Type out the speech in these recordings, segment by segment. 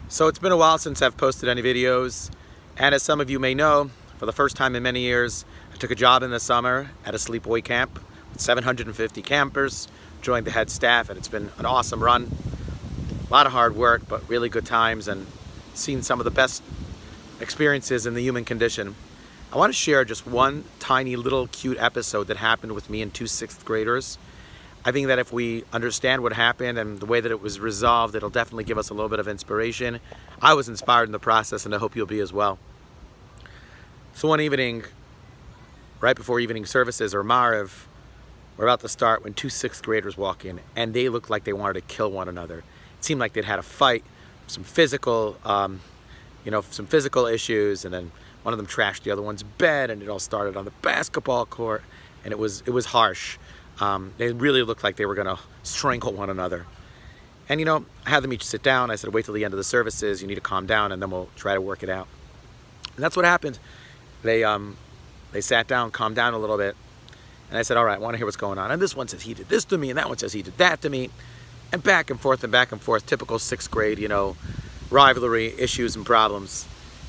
So it's been a while since I've posted any videos, and as some of you may know, for the first time in many years, I took a job in the summer at a sleepaway camp with 750 campers, joined the head staff, and it's been an awesome run. A lot of hard work, but really good times, and seen some of the best experiences in the human condition. I want to share just one tiny little cute episode that happened with me and two sixth graders. I think that if we understand what happened and the way that it was resolved, it'll definitely give us a little bit of inspiration. I was inspired in the process, and I hope you'll be as well. So one evening, right before evening services or Mariv, we're about to start when two sixth graders walk in, and they looked like they wanted to kill one another. It seemed like they'd had a fight, some physical issues, and then one of them trashed the other one's bed, and it all started on the basketball court, and it was harsh. They really looked like they were gonna strangle one another. And I had them each sit down. I said, wait till the end of the services, you need to calm down, and then we'll try to work it out. And that's what happened. They sat down, calmed down a little bit, and I said, all right, I want to hear what's going on. And this one says he did this to me, and that one says he did that to me, and back and forth, typical sixth grade, rivalry, issues and problems.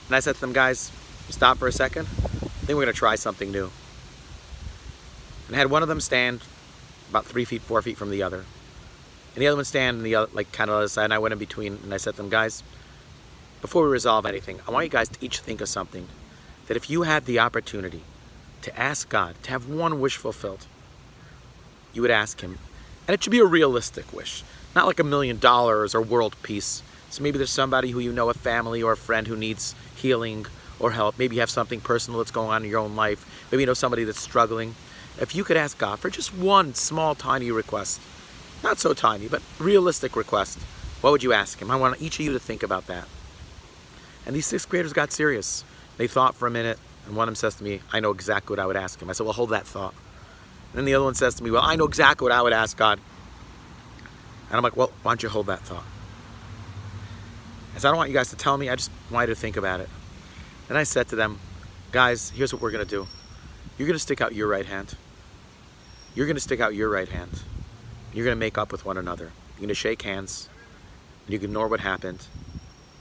And I said to them, guys, stop for a second. I think we're gonna try something new. And I had one of them stand about 3 feet, 4 feet from the other, and the other one stand on the other, kind of other side, and I went in between, and I said to them, guys, before we resolve anything, I want you guys to each think of something that if you had the opportunity to ask God to have one wish fulfilled, you would ask him. And it should be a realistic wish, not like $1 million or world peace. So maybe there's somebody who a family or a friend who needs healing or help. Maybe you have something personal that's going on in your own life. Maybe you know somebody that's struggling. If you could ask God for just one small, tiny request, not so tiny, but realistic request, what would you ask him? I want each of you to think about that. And these sixth graders got serious. They thought for a minute, and one of them says to me, I know exactly what I would ask him. I said, well, hold that thought. And then the other one says to me, well, I know exactly what I would ask God. And I'm like, well, why don't you hold that thought? I said, I don't want you guys to tell me, I just want you to think about it. And I said to them, guys, here's what we're gonna do. You're gonna stick out your right hand. You're going to stick out your right hand. You're going to make up with one another. You're going to shake hands, and you can ignore what happened,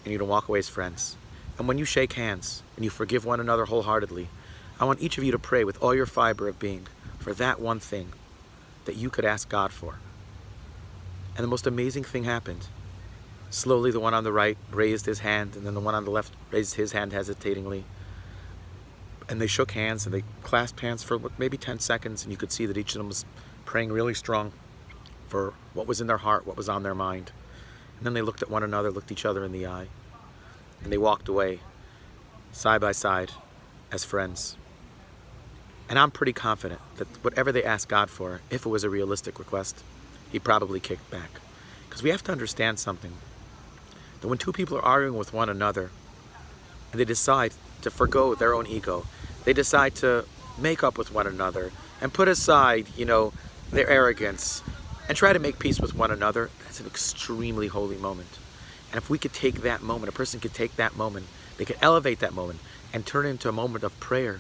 and you're going to walk away as friends. And when you shake hands and you forgive one another wholeheartedly, I want each of you to pray with all your fiber of being for that one thing that you could ask God for. And the most amazing thing happened. Slowly, the one on the right raised his hand, and then the one on the left raised his hand hesitatingly. And they shook hands, and they clasped hands for maybe 10 seconds, and you could see that each of them was praying really strong for what was in their heart, what was on their mind. And then they looked at one another, looked each other in the eye, and they walked away side by side as friends. And I'm pretty confident that whatever they asked God for, if it was a realistic request, he probably kicked back. Because we have to understand something, that when two people are arguing with one another, and they decide to forgo their own ego, they decide to make up with one another and put aside, their arrogance and try to make peace with one another, that's an extremely holy moment. And if we could take that moment, a person could take that moment, they could elevate that moment and turn it into a moment of prayer,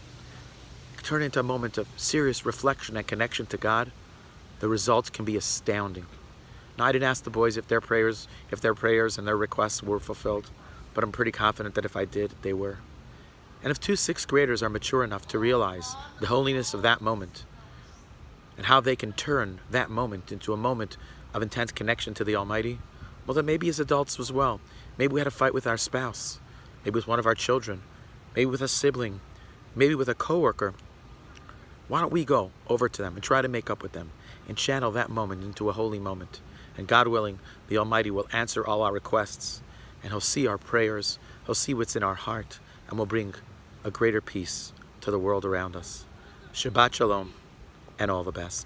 turn it into a moment of serious reflection and connection to God, the results can be astounding. Now, I didn't ask the boys if their prayers and their requests were fulfilled, but I'm pretty confident that if I did, they were. And if two sixth graders are mature enough to realize the holiness of that moment and how they can turn that moment into a moment of intense connection to the Almighty, well, then maybe as adults as well. Maybe we had a fight with our spouse, maybe with one of our children, maybe with a sibling, maybe with a coworker. Why don't we go over to them and try to make up with them and channel that moment into a holy moment? And God willing, the Almighty will answer all our requests, and he'll see our prayers, he'll see what's in our heart, and will bring a greater peace to the world around us. Shabbat Shalom, and all the best.